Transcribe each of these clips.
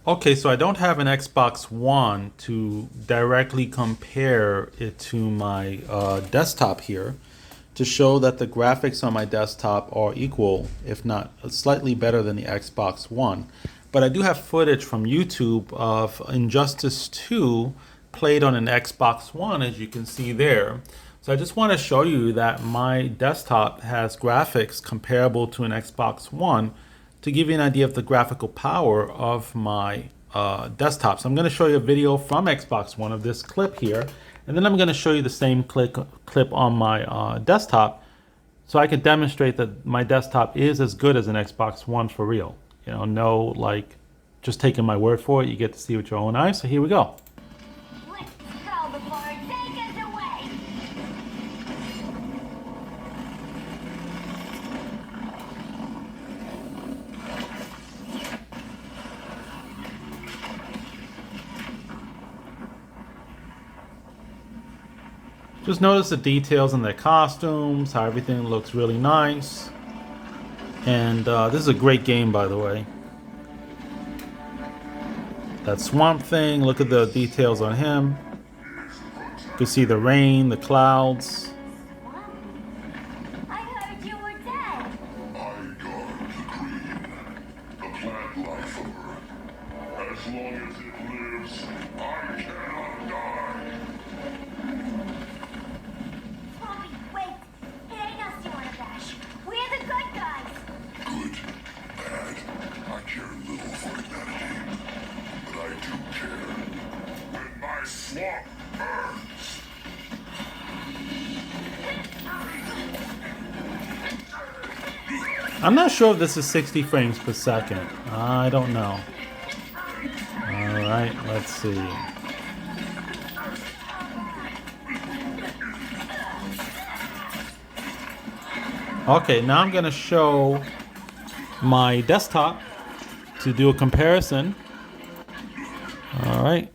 Okay, so I don't have an Xbox One to directly compare it to my desktop here to show that the graphics on my desktop are equal, if not slightly better than the Xbox One. But I do have footage from YouTube of Injustice 2 played on an Xbox One, as you can see there. So I just want to show you that my desktop has graphics comparable to an Xbox One to give you an idea of the graphical power of my desktop. So I'm going to show you a video from Xbox One of this clip here, and then I'm going to show you the same clip on my desktop so I could demonstrate that my desktop is as good as an Xbox One for real. You know, no like just taking my word for it. You get to see with your own eyes. So here we go. Let's go before it takes us away. Just notice the details in their costumes, how everything looks really nice. And this is a great game, by the way. That Swamp Thing, look at the details on him. You can see the rain, the clouds. I heard you were dead. I guard the green, the plant life form. As long as it lives, I cannot die. Swampy, wait. It ain't us you wanna bash. We're the good guys. Good, bad, I care little for humanity. But I do care when my swamp burns. I'm not sure if this is 60 frames per second. I don't know. Alright, let's see. Okay, now I'm going to show my desktop to do a comparison. Alright,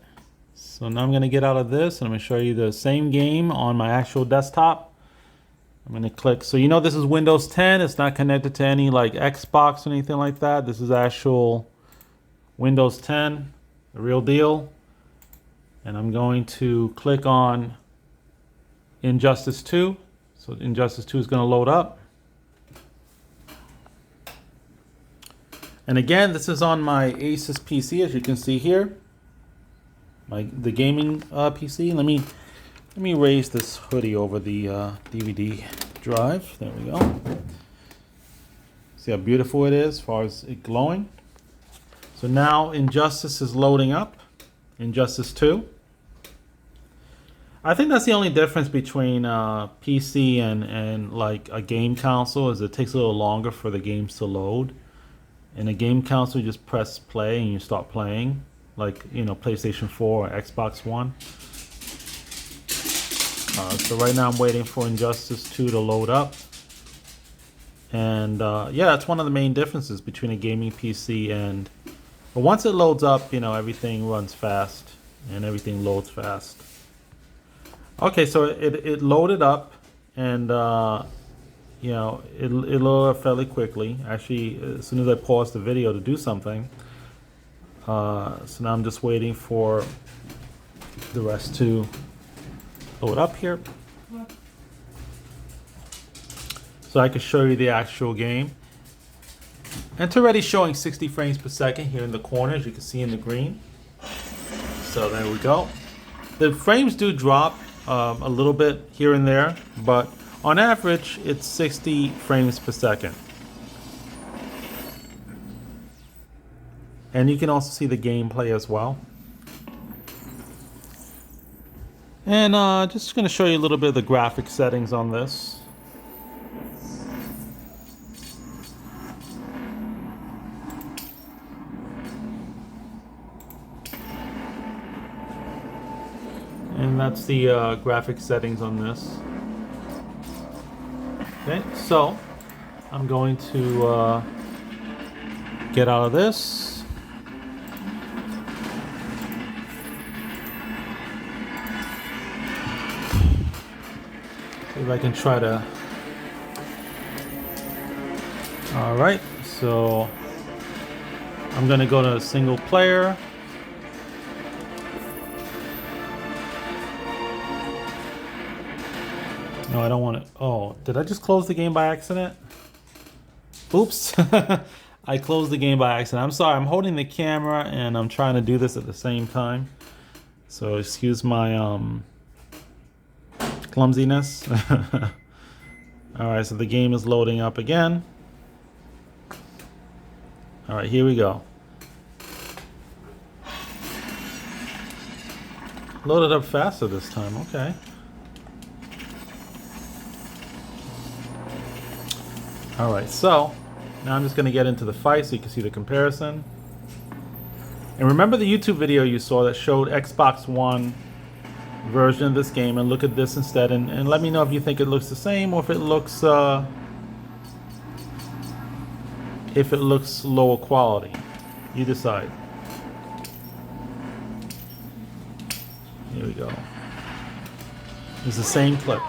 so now I'm going to get out of this and I'm going to show you the same game on my actual desktop. I'm going to click. So you know this is Windows 10. It's not connected to any like Xbox or anything like that. This is actual Windows 10, the real deal. And I'm going to click on Injustice 2. So Injustice 2 is going to load up. And again, this is on my Asus PC, as you can see here. The gaming PC. Let me raise this hoodie over the DVD drive. There we go. See how beautiful it is as far as it glowing. So now Injustice is loading up. Injustice 2. I think that's the only difference between PC and like a game console is it takes a little longer for the games to load. In a game console, you just press play and you start playing, like, you know, PlayStation 4 or Xbox One. So right now I'm waiting for Injustice 2 to load up. And yeah, that's one of the main differences between a gaming PC and... But once it loads up, you know, everything runs fast and everything loads fast. Okay, so it loaded up and... you know, it loaded up fairly quickly. Actually, as soon as I paused the video to do something. So now I'm just waiting for the rest to load up here. So I can show you the actual game. And it's already showing 60 frames per second here in the corner, as you can see in the green. So there we go. The frames do drop a little bit here and there, but on average, it's 60 frames per second. And you can also see the gameplay as well. And just going to show you a little bit of the graphic settings on this. And that's the graphic settings on this. Okay, so I'm going to get out of this. See if I can try to... Alright, so I'm gonna go to single player. No, I don't want it. Oh, did I just close the game by accident? Oops. I closed the game by accident. I'm sorry. I'm holding the camera and I'm trying to do this at the same time. So excuse my clumsiness. Alright, so the game is loading up again. Alright, here we go. Loaded up faster this time, okay. Alright, so now I'm just going to get into the fight so you can see the comparison. And remember the YouTube video you saw that showed Xbox One version of this game, and look at this instead, and let me know if you think it looks the same or if it looks lower quality. You decide. Here we go. It's the same clip.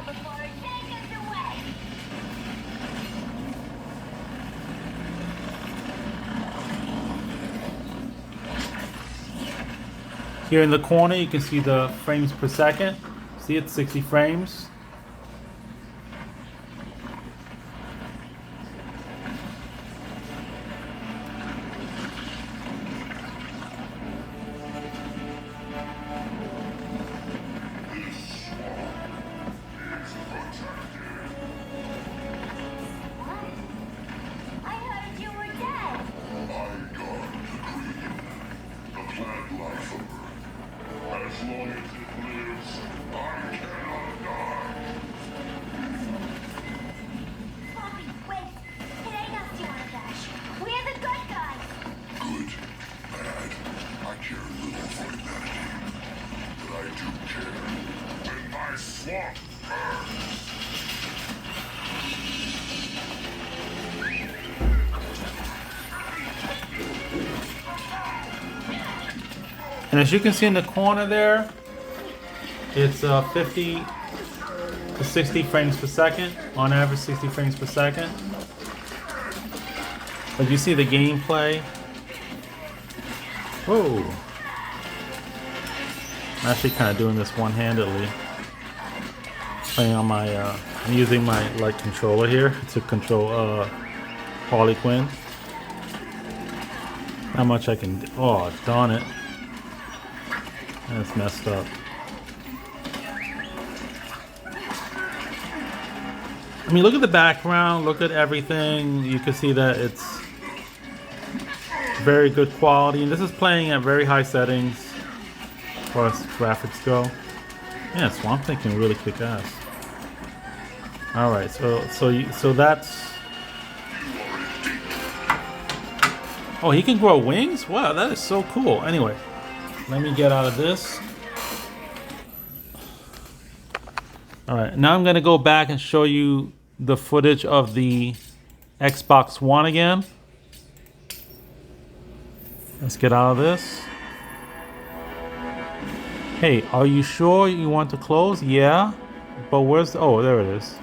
Here in the corner, you can see the frames per second. See, it's 60 frames. I heard you were dead. I guard the green, the plant life former. As long as it lives, I cannot die. Poppy, wait. It ain't us you wanna bash. We're the good guys. Good, bad, I care little for humanity. But I do care when my swamp burns. And as you can see in the corner there, it's 50 to 60 frames per second. On average, 60 frames per second. But you see the gameplay. Whoa. I'm actually kind of doing this one-handedly. Playing on my, I'm using my light controller here to control Harley Quinn. How much I can, oh darn it. That's messed up. I mean, look at the background, look at everything. You can see that it's very good quality. And this is playing at very high settings as far as graphics go. Yeah, Swamp Thing can really kick ass. Alright, so that's... Oh, he can grow wings? Wow, that is so cool. Anyway, let me get out of this. Alright, now I'm going to go back and show you the footage of the Xbox One again. Let's get out of this. Hey, are you sure you want to close? Yeah. But where's the... Oh, there it is.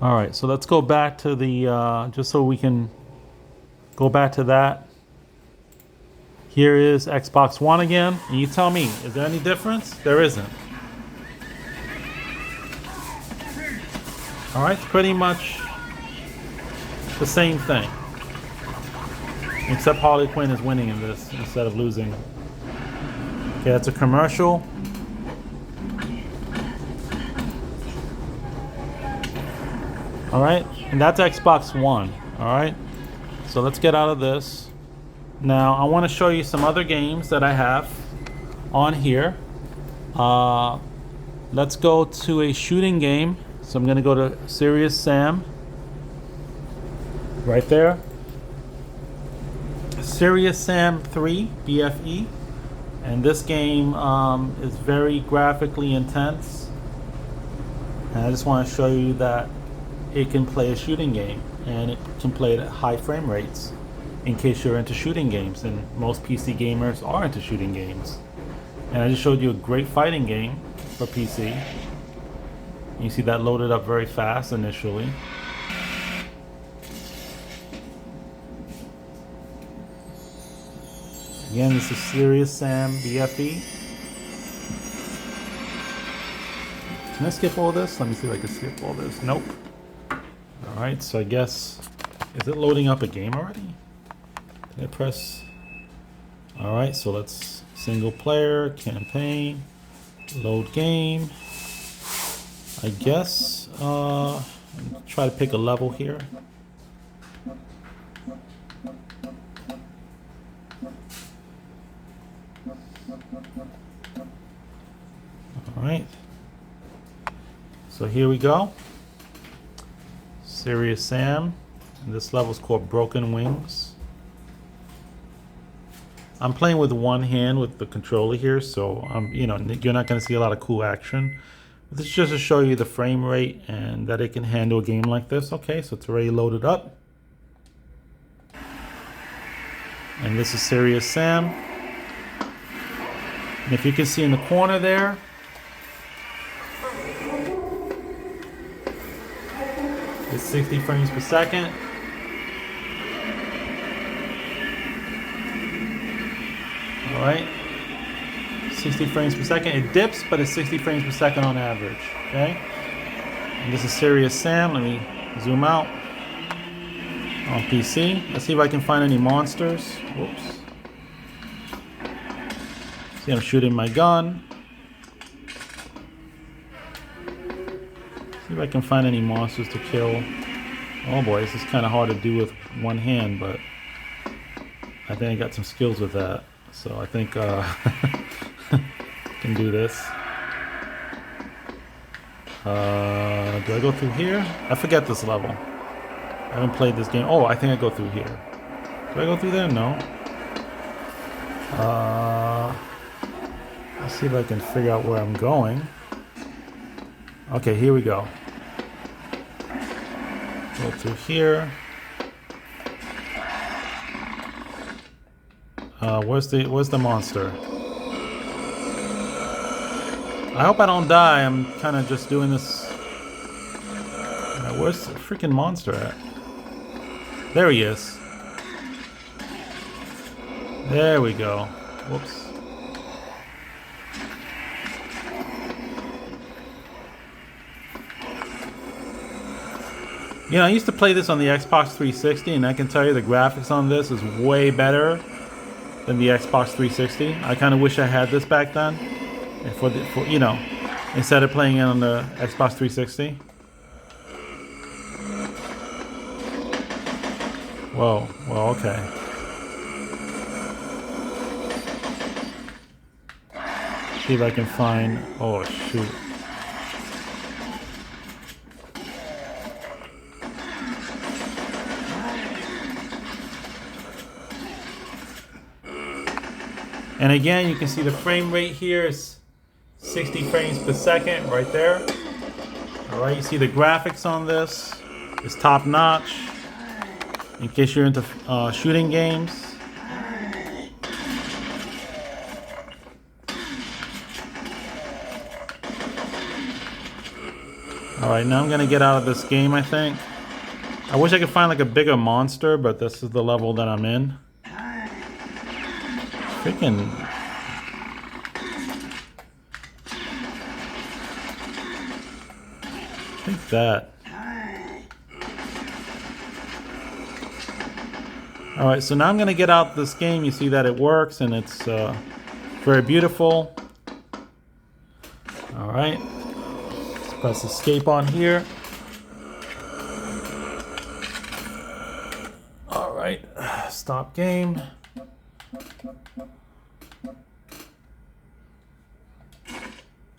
Alright, so let's go back to the... just so we can go back to that. Here is Xbox One again. And you tell me, is there any difference? There isn't. Alright, it's pretty much the same thing. Except Harley Quinn is winning in this instead of losing. Okay, that's a commercial. Alright, and that's Xbox One. Alright, so let's get out of this. Now, I want to show you some other games that I have on here. Let's go to a shooting game. So I'm going to go to Serious Sam. Right there. Serious Sam 3 BFE. And this game is very graphically intense. And I just want to show you that it can play a shooting game. And it can play at high frame rates. In case you're into shooting games. And most PC gamers are into shooting games. And I just showed you a great fighting game for PC. You see that loaded up very fast initially. Again, this is Serious Sam BFE. Can I skip all this? Let me see if I can skip all this. Nope. Alright, so I guess... Is it loading up a game already? Did I press... Alright, so let's... Single player, campaign, load game. I guess... try to pick a level here. Alright. So here we go. Serious Sam. And this level is called Broken Wings. I'm playing with one hand with the controller here, so you know, you're not going to see a lot of cool action. But this is just to show you the frame rate and that it can handle a game like this. Okay, so it's already loaded up. And this is Serious Sam. And if you can see in the corner there, it's 60 frames per second. Alright. 60 frames per second. It dips, but it's 60 frames per second on average. Okay? And this is Serious Sam. Let me zoom out on PC. Let's see if I can find any monsters. Whoops. See, I'm shooting my gun. See if I can find any monsters to kill. Oh boy, this is kind of hard to do with one hand, but I think I got some skills with that. So I think can do this. Do I go through here? I forget this level. I haven't played this game. Oh, I think I go through here. Do I go through there? No. Let's see if I can figure out where I'm going. Okay, here we go. Go through here. Where's the monster? I hope I don't die. I'm kind of just doing this. Where's the freaking monster at? There he is. There we go. Whoops. You know, I used to play this on the Xbox 360, and I can tell you the graphics on this is way better than the Xbox 360. I kind of wish I had this back then, and for you know, instead of playing it on the Xbox 360. Whoa, well, okay. See if I can find. Oh shoot. And again, you can see the frame rate here is 60 frames per second right there. All right, you see the graphics on this is top notch. In case you're into shooting games. All right, now I'm gonna get out of this game, I think. I wish I could find like a bigger monster, but this is the level that I'm in. Freaking. Take that. Alright, so now I'm going to get out this game. You see that it works and it's very beautiful. Alright. Let's press escape on here. Alright, stop game.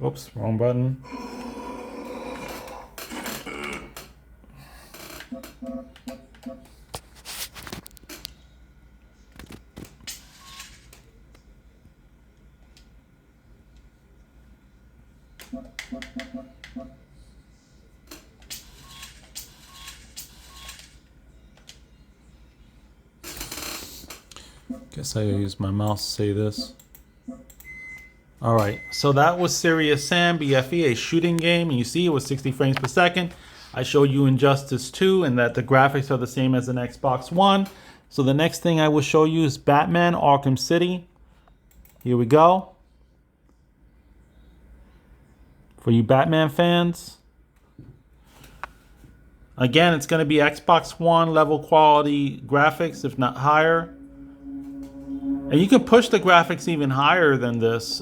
Oops, wrong button. Guess I use my mouse to say this. Alright, so that was Serious Sam BFE, a shooting game, and you see it was 60 frames per second. I showed you Injustice 2 and that the graphics are the same as an Xbox One. So the next thing I will show you is Batman Arkham City. Here we go. For you Batman fans. Again, it's going to be Xbox One level quality graphics, if not higher. And you can push the graphics even higher than this,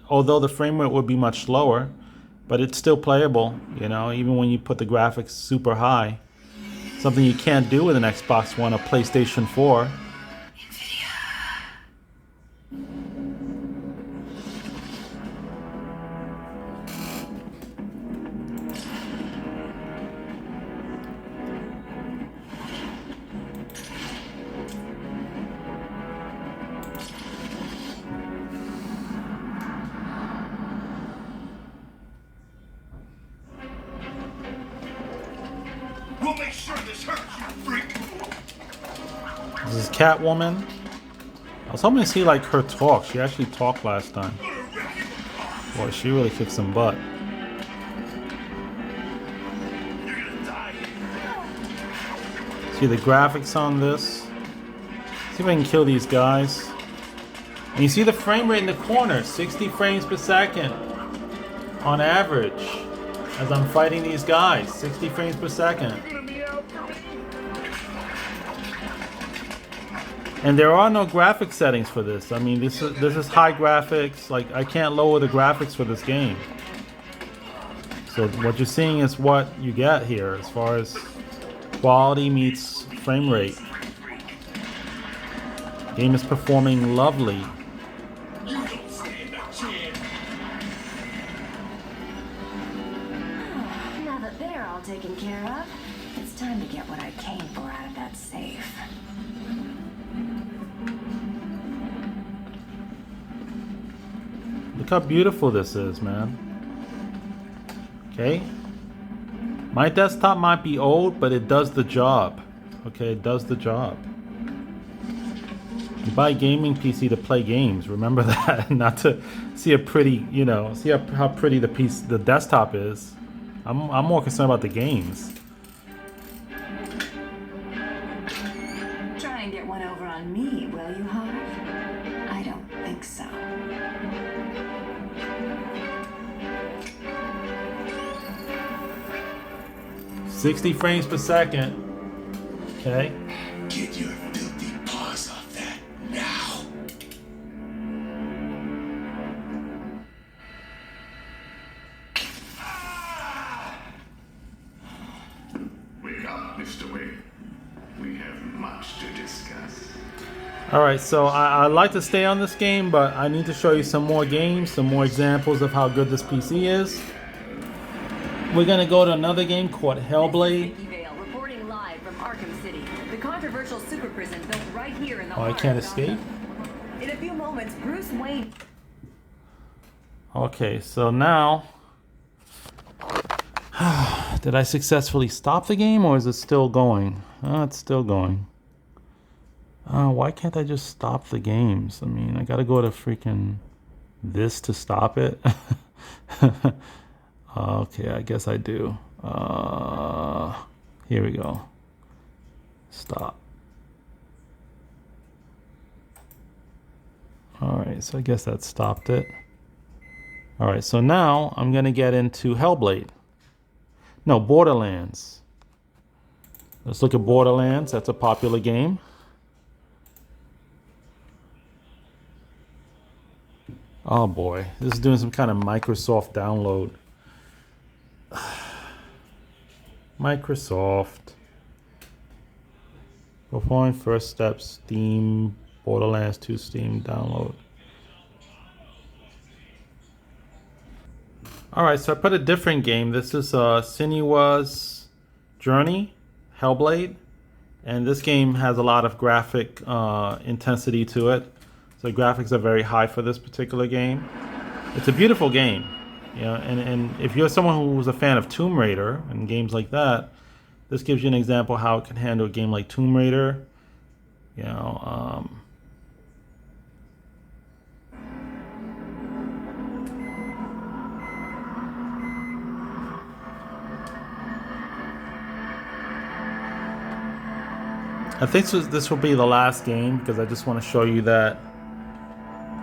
although the frame rate would be much slower. But it's still playable, you know, even when you put the graphics super high. Something you can't do with an Xbox One or PlayStation 4. We'll make sure this hurts, you freak! This is Catwoman. I was hoping to see like her talk. She actually talked last time. Boy, she really kicked some butt. You're gonna die. See the graphics on this. See if I can kill these guys. And you see the frame rate in the corner, 60 frames per second on average. As I'm fighting these guys, 60 frames per second. And there are no graphic settings for this. I mean, this is high graphics. Like, I can't lower the graphics for this game. So what you're seeing is what you get here as far as quality meets frame rate. Game is performing lovely. You don't stand a chance. Now that they're all taken care of, it's time to get what I came for out of that safe. Look how beautiful this is, man. Okay? My desktop might be old, but it does the job. Okay, it does the job. You buy a gaming PC to play games. Remember that, not to see a pretty, you know, see how pretty the desktop is. I'm more concerned about the games. Try and get one over on me, will you, Harv? I don't think so. $60 frames per second. Okay. Get your filthy paws off that now. Wake up, Mr. Wade. We have much to discuss. Alright, so I like to stay on this game, but I need to show you some more games, some more examples of how good this PC is. We're gonna go to another game called Hellblade. Reporting live from Arkham City, the controversial super prison built right here in the Oh, I heart can't of escape? Gotham. In a few moments, Bruce Wayne. Okay, so now... Did I successfully stop the game, or is it still going? It's still going. Why can't I just stop the games? I mean, I gotta go to freaking this to stop it. Okay, I guess I do. Here we go. Stop. Alright, so I guess that stopped it. Alright, so now I'm gonna get into Hellblade. No, Borderlands. Let's look at Borderlands. That's a popular game. Oh boy, this is doing some kind of Microsoft download. Microsoft. Performing first steps, Steam, Borderlands 2 Steam download. Alright, so I put a different game. This is Sinuous Journey, Hellblade. And this game has a lot of graphic intensity to it. So the graphics are very high for this particular game. It's a beautiful game. You know, and if you're someone who's a fan of Tomb Raider and games like that, this gives you an example how it can handle a game like Tomb Raider. You know, I think this will be the last game because I just want to show you that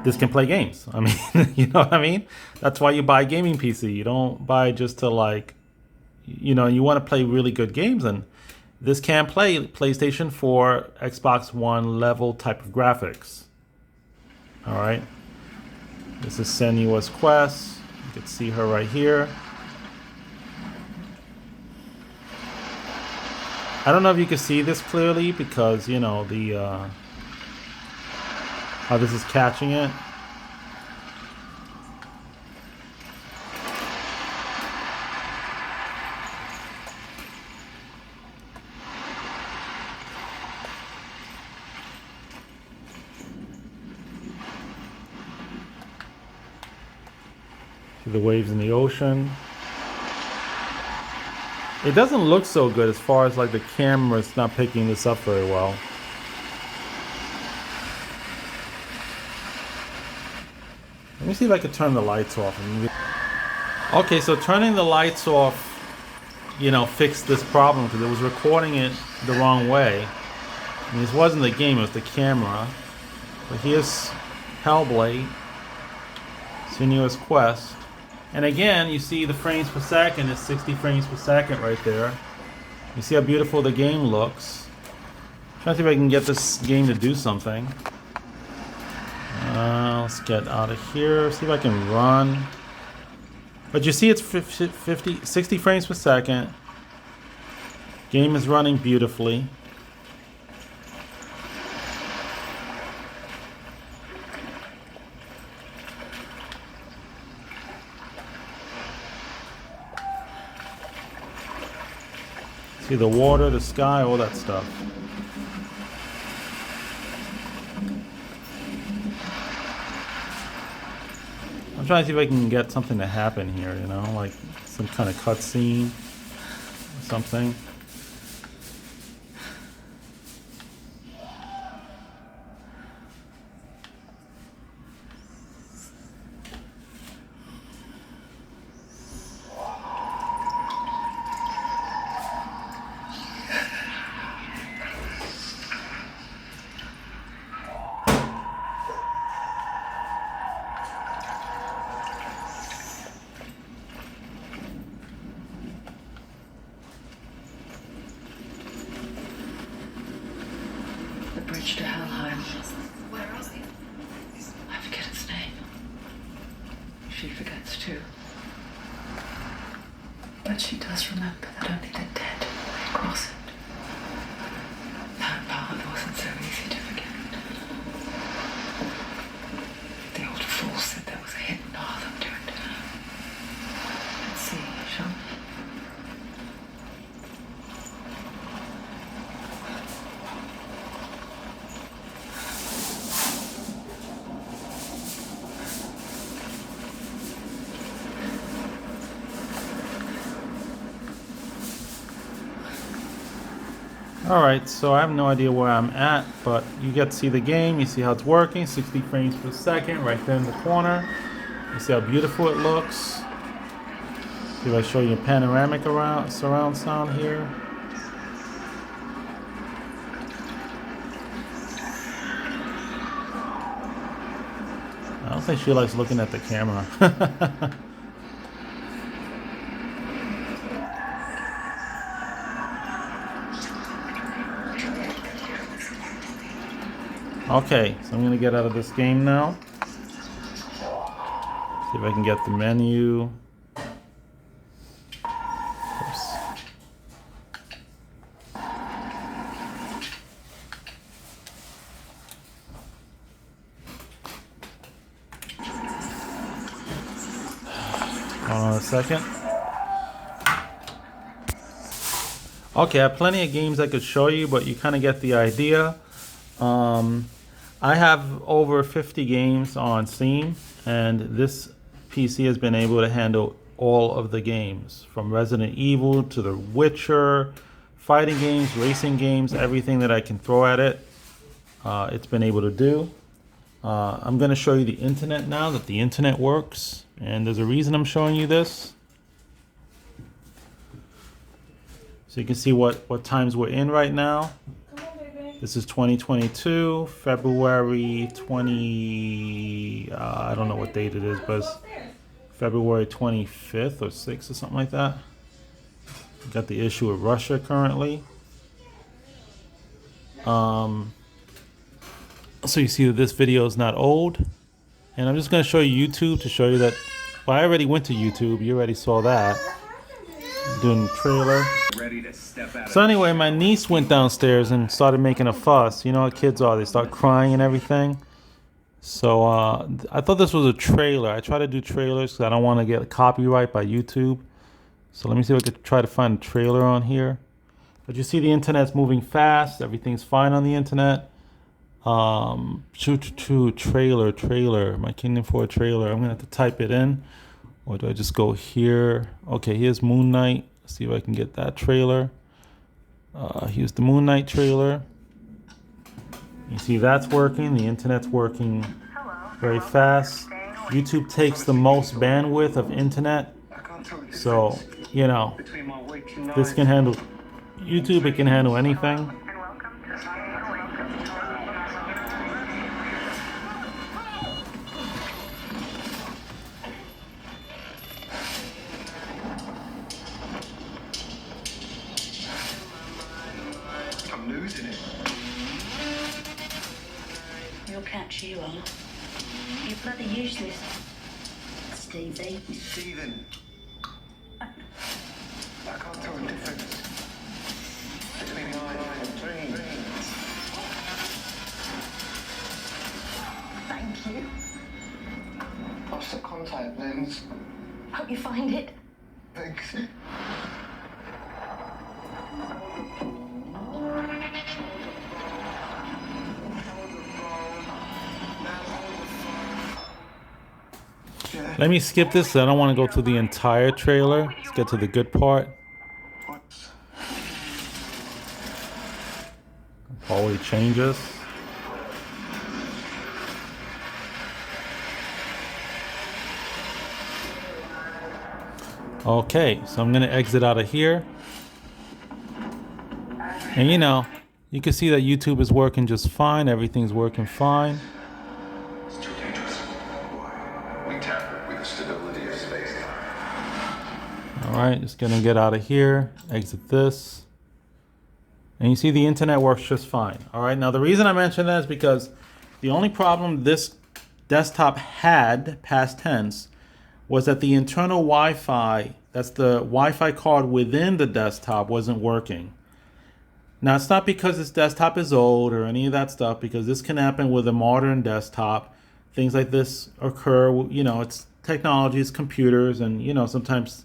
this can play games. I mean, you know what I mean? That's why you buy a gaming PC. You don't buy just to like, you know, you want to play really good games, and this can play PlayStation 4, Xbox One level type of graphics. All right. This is Senua's Quest. You can see her right here. I don't know if you can see this clearly because, you know, the how this is catching it. See the waves in the ocean. It doesn't look so good as far as like the camera's not picking this up very well. Let me see if I can turn the lights off. Okay, so turning the lights off, you know, fixed this problem because it was recording it the wrong way. I mean, this wasn't the game, it was the camera. But here's Hellblade, Senua's Quest. And again, you see the frames per second is 60 frames per second right there. You see how beautiful the game looks. Trying to see if I can get this game to do something. Let's get out of here. See if I can run. But you see it's 60 frames per second. Game is running beautifully. See the water, the sky, all that stuff. I'm trying to see if I can get something to happen here, you know, like some kind of cutscene or something. The bridge to Helheim. Where are we? I forget its name. She forgets too. But she does remember that only the dead may cross it. That part wasn't so easy to forget. The old fool said there was a hidden path up to it. Let's see, shall we? Alright, so I have no idea where I'm at, but you get to see the game, you see how it's working, 60 frames per second right there in the corner. You see how beautiful it looks. See if I show you a panoramic surround sound here. I don't think she likes looking at the camera. Okay, so I'm gonna get out of this game now. See if I can get the menu. Oops. Hold on a second. Okay, I have plenty of games I could show you, but you kind of get the idea. I have over 50 games on Steam, and this PC has been able to handle all of the games, from Resident Evil to The Witcher, fighting games, racing games, everything that I can throw at it. It's been able to do. I'm going to show you the internet now, that the internet works, and there's a reason I'm showing you this. So you can see what times we're in right now. Come on, baby. This is 2022, February 20, I don't know what date it is, but it's February 25th or 6th or something like that. Got the issue with Russia currently. So you see that this video is not old. And I'm just going to show you YouTube to show you that, well, I already went to YouTube. You already saw that. Doing the trailer. So anyway, my niece went downstairs and started making a fuss. You know how kids are. They start crying and everything. So I thought this was a trailer. I try to do trailers because I don't want to get copyright by YouTube. So let me see if I could try to find a trailer on here. But you see the internet's moving fast. Everything's fine on the internet. Trailer. My Kingdom 4 trailer. I'm going to have to type it in. Or do I just go here? Okay, here's Moon Knight. Let's see if I can get that trailer. Here's the Moon Knight trailer. You see that's working. The internet's working very fast. YouTube takes the most bandwidth of internet. So, you know, this can handle YouTube. It can handle anything. I'm losing it. Real catch you are. You're bloody useless, Stevie. Steven. I can't tell the difference between life and dreams. Thank you. Lost the contact lens. Hope you find it. Thanks. Let me skip this. I don't want to go through the entire trailer. Let's get to the good part. Always changes. Okay, so I'm going to exit out of here. And you know, you can see that YouTube is working just fine. Everything's working fine. It's too dangerous. We tampered with the stability of space-time. All right, just going to get out of here. Exit this. And you see the internet works just fine. All right, now the reason I mention that is because the only problem this desktop had, past tense, was that the internal Wi-Fi, that's the Wi-Fi card within the desktop, wasn't working. Now, it's not because this desktop is old or any of that stuff, because this can happen with a modern desktop. Things like this occur, you know, it's technology, it's computers, and, you know, sometimes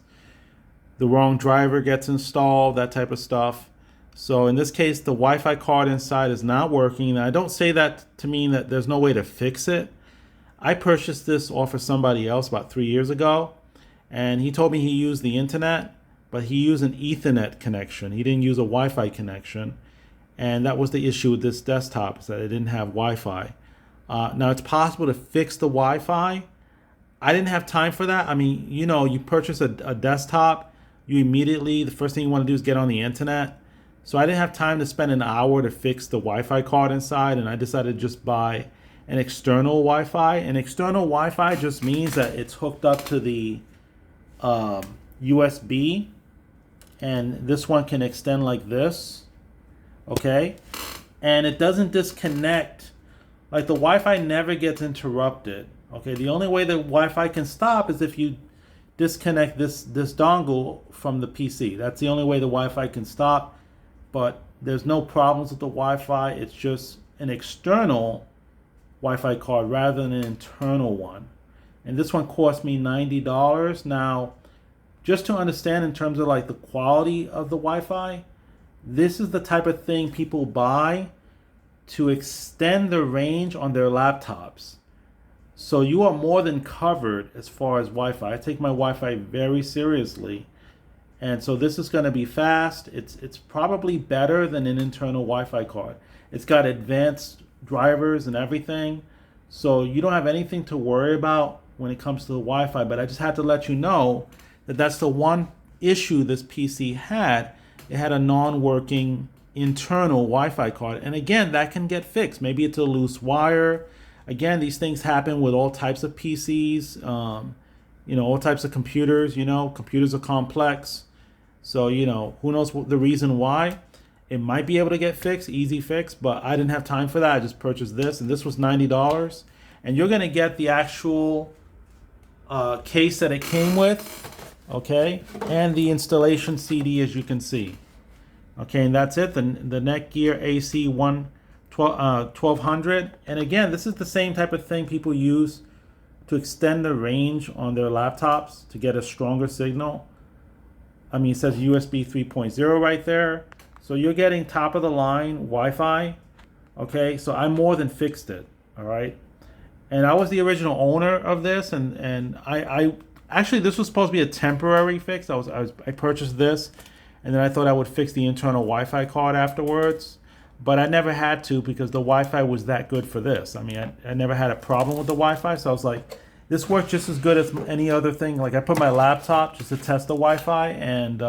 the wrong driver gets installed, that type of stuff. So in this case, the Wi-Fi card inside is not working. And I don't say that to mean that there's no way to fix it. I purchased this off of somebody else about 3 years ago, and he told me he used the internet, but he used an Ethernet connection. He didn't use a Wi-Fi connection, and that was the issue with this desktop, is that it didn't have Wi-Fi. Now, it's possible to fix the Wi-Fi. I didn't have time for that. I mean, you know, you purchase a desktop, you immediately, the first thing you want to do is get on the internet. So I didn't have time to spend an hour to fix the Wi-Fi card inside, and I decided to just buy an external Wi-Fi. An external Wi-Fi just means that it's hooked up to the USB, and this one can extend like this, okay? And it doesn't disconnect, like the Wi-Fi never gets interrupted, okay? The only way the Wi-Fi can stop is if you disconnect this dongle from the PC. That's the only way the Wi-Fi can stop, but there's no problems with the Wi-Fi. It's just an external Wi-Fi card rather than an internal one. And this one cost me $90. Now, just to understand in terms of like the quality of the Wi-Fi, this is the type of thing people buy to extend the range on their laptops. So you are more than covered as far as Wi-Fi. I take my Wi-Fi very seriously. And so this is going to be fast. It's probably better than an internal Wi-Fi card. It's got advanced drivers and everything. So you don't have anything to worry about when it comes to the Wi-Fi. But I just had to let you know that that's the one issue this PC had. It had a non-working internal Wi-Fi card. And again, that can get fixed. Maybe it's a loose wire. Again, these things happen with all types of PCs, all types of computers. Computers are complex. So, who knows the reason why. It might be able to get fixed, easy fix, but I didn't have time for that. I just purchased this, and this was $90. And you're going to get the actual case that it came with, okay, and the installation CD, as you can see. Okay, and that's it, the Netgear AC 1200. And again, this is the same type of thing people use to extend the range on their laptops to get a stronger signal. I mean, it says USB 3.0 right there. So you're getting top of the line Wi-Fi. Okay, so I more than fixed it, all right? And I was the original owner of this, and I actually, this was supposed to be a temporary fix. I purchased this, and then I thought I would fix the internal Wi-Fi card afterwards, but I never had to because the Wi-Fi was that good for this. I mean, I never had a problem with the Wi-Fi, so I was like, this worked just as good as any other thing. Like I put my laptop just to test the Wi-Fi, and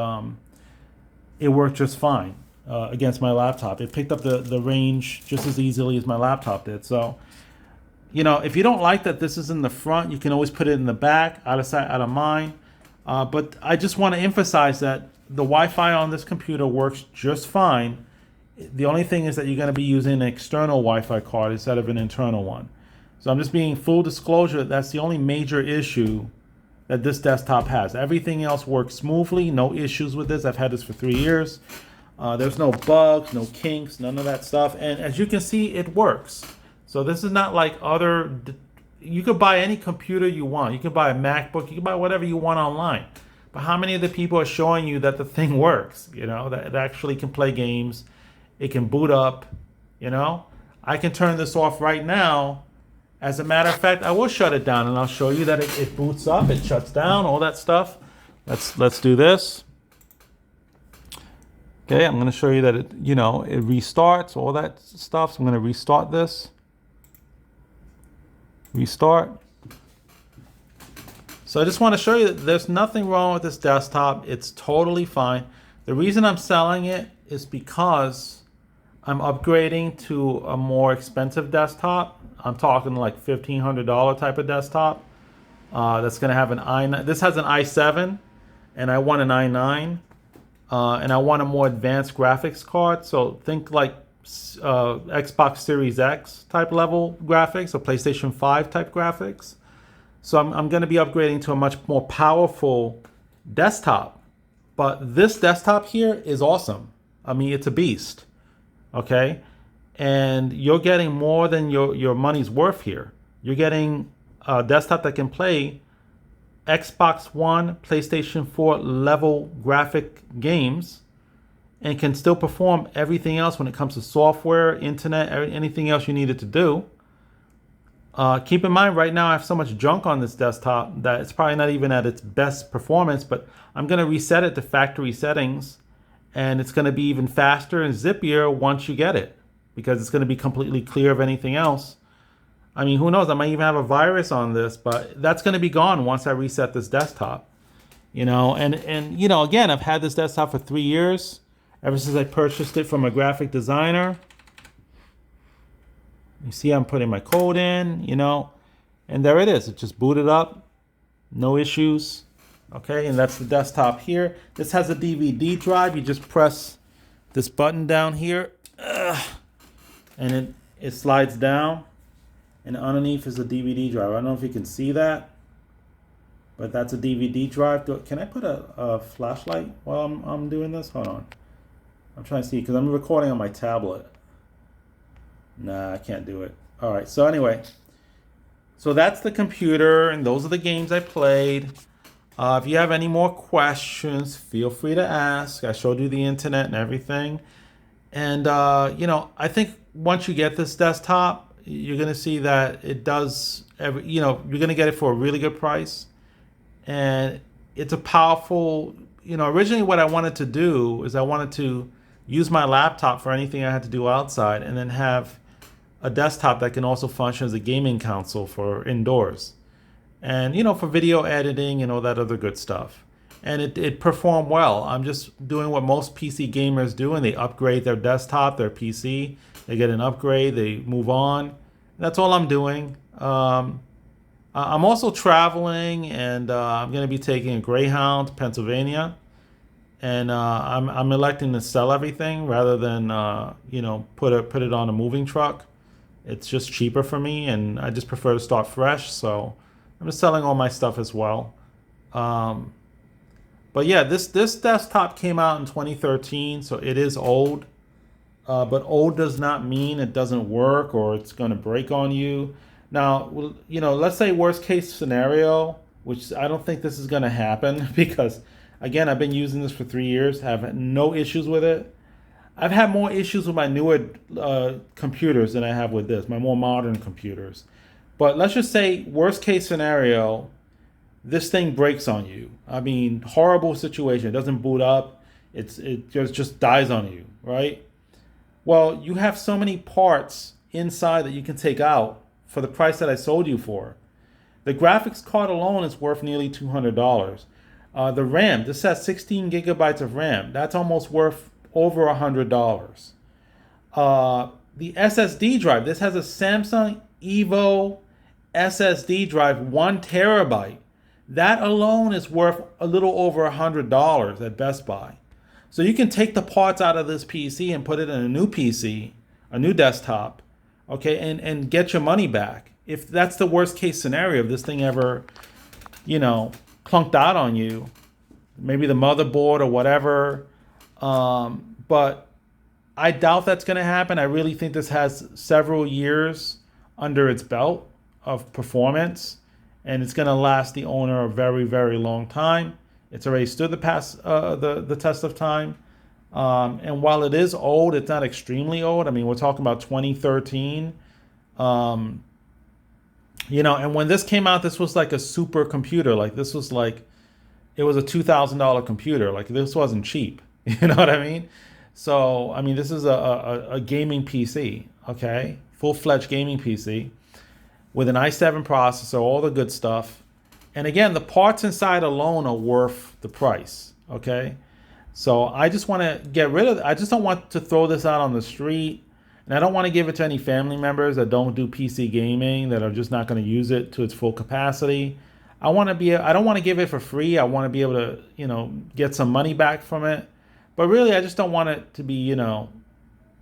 it worked just fine against my laptop. It picked up the range just as easily as my laptop did. So, if you don't like that this is in the front, you can always put it in the back, out of sight, out of mind. But I just want to emphasize that the Wi-Fi on this computer works just fine. The only thing is that you're going to be using an external Wi-Fi card instead of an internal one. So I'm just being full disclosure. That's the only major issue that this desktop has. Everything else works smoothly. No issues with this. I've had this for 3 years. There's no bugs, no kinks, none of that stuff. And as you can see, it works. So this is not like you could buy any computer you want. You can buy a MacBook, you can buy whatever you want online. But how many of the people are showing you that the thing works? That it actually can play games. It can boot up, I can turn this off right now. As a matter of fact, I will shut it down and I'll show you that it boots up, it shuts down, all that stuff. Let's do this. Okay, I'm going to show you that it restarts, all that stuff. So I'm going to restart this. Restart. So I just want to show you that there's nothing wrong with this desktop. It's totally fine. The reason I'm selling it is because I'm upgrading to a more expensive desktop. I'm talking like $1,500 type of desktop. That's going to have an i9. This has an i7, and I want an i9. And I want a more advanced graphics card. So think like Xbox Series X type level graphics or PlayStation 5 type graphics. So I'm going to be upgrading to a much more powerful desktop. But this desktop here is awesome. I mean, it's a beast. Okay? And you're getting more than your money's worth here. You're getting a desktop that can play Xbox One, PlayStation 4 level graphic games and can still perform everything else when it comes to software, internet, anything else you need it to do. Keep in mind, right now I have so much junk on this desktop that it's probably not even at its best performance, but I'm going to reset it to factory settings, and it's going to be even faster and zippier once you get it, because it's going to be completely clear of anything else. I mean, who knows? I might even have a virus on this, but that's going to be gone once I reset this desktop. And again, I've had this desktop for 3 years, ever since I purchased it from a graphic designer. You see I'm putting my code in, and there it is. It just booted up, no issues. Okay, and that's the desktop here. This has a DVD drive. You just press this button down here, and it slides down. And underneath is a DVD drive. I don't know if you can see that, but that's a DVD drive. Can I put a flashlight while I'm doing this? Hold on. I'm trying to see because I'm recording on my tablet. Nah, I can't do it. All right, so anyway. So that's the computer, and those are the games I played. If you have any more questions, feel free to ask. I showed you the internet and everything. And, I think once you get this desktop, you're going to see that it does, you're going to get it for a really good price. And it's a powerful, originally what I wanted to do is I wanted to use my laptop for anything I had to do outside and then have a desktop that can also function as a gaming console for indoors. And, for video editing and all that other good stuff. and it performed well. I'm just doing what most PC gamers do, and they upgrade their desktop, their PC. They get an upgrade, they move on. That's all I'm doing. I'm also traveling, and I'm going to be taking a Greyhound to Pennsylvania, and I'm electing to sell everything rather than put it on a moving truck. It's just cheaper for me, and I just prefer to start fresh. So I'm just selling all my stuff as well. But yeah, this desktop came out in 2013, so it is old. But old does not mean it doesn't work or it's going to break on you. Now, let's say worst case scenario, which I don't think this is going to happen because, again, I've been using this for 3 years, have no issues with it. I've had more issues with my newer computers than I have with this, my more modern computers. But let's just say worst case scenario, this thing breaks on you. I mean, horrible situation. It doesn't boot up. It just dies on you, right? Well, you have so many parts inside that you can take out for the price that I sold you for. The graphics card alone is worth nearly $200. The RAM, this has 16 gigabytes of RAM. That's almost worth over $100. The SSD drive, this has a Samsung Evo SSD drive, 1 terabyte. That alone is worth a little over $100 at Best Buy. So you can take the parts out of this PC and put it in a new PC, a new desktop, okay, and get your money back. If that's the worst case scenario, if this thing ever, clunked out on you, maybe the motherboard or whatever. But I doubt that's going to happen. I really think this has several years under its belt of performance, and it's going to last the owner a very, very long time. It's already stood the test of time. And while it is old, it's not extremely old. I mean, we're talking about 2013. And when this came out, this was like a super computer. Like this was like, it was a $2,000 computer. Like this wasn't cheap. You know what I mean? So, I mean, this is a gaming PC, okay? Full-fledged gaming PC with an i7 processor, all the good stuff. And again, the parts inside alone are worth the price, okay? So I just want to get rid of it. I just don't want to throw this out on the street. And I don't want to give it to any family members that don't do PC gaming, that are just not going to use it to its full capacity. I don't want to give it for free. I want to be able to, get some money back from it. But really, I just don't want it to be, thrown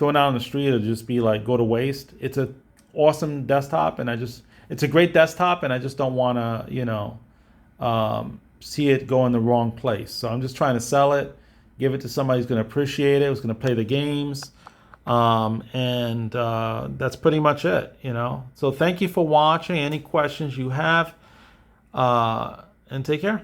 out on the street or just be like, go to waste. It's an awesome desktop, and it's a great desktop, and I just don't want to, see it go in the wrong place. So I'm just trying to sell it, give it to somebody who's going to appreciate it, who's going to play the games. And that's pretty much it, So thank you for watching. Any questions you have, and take care.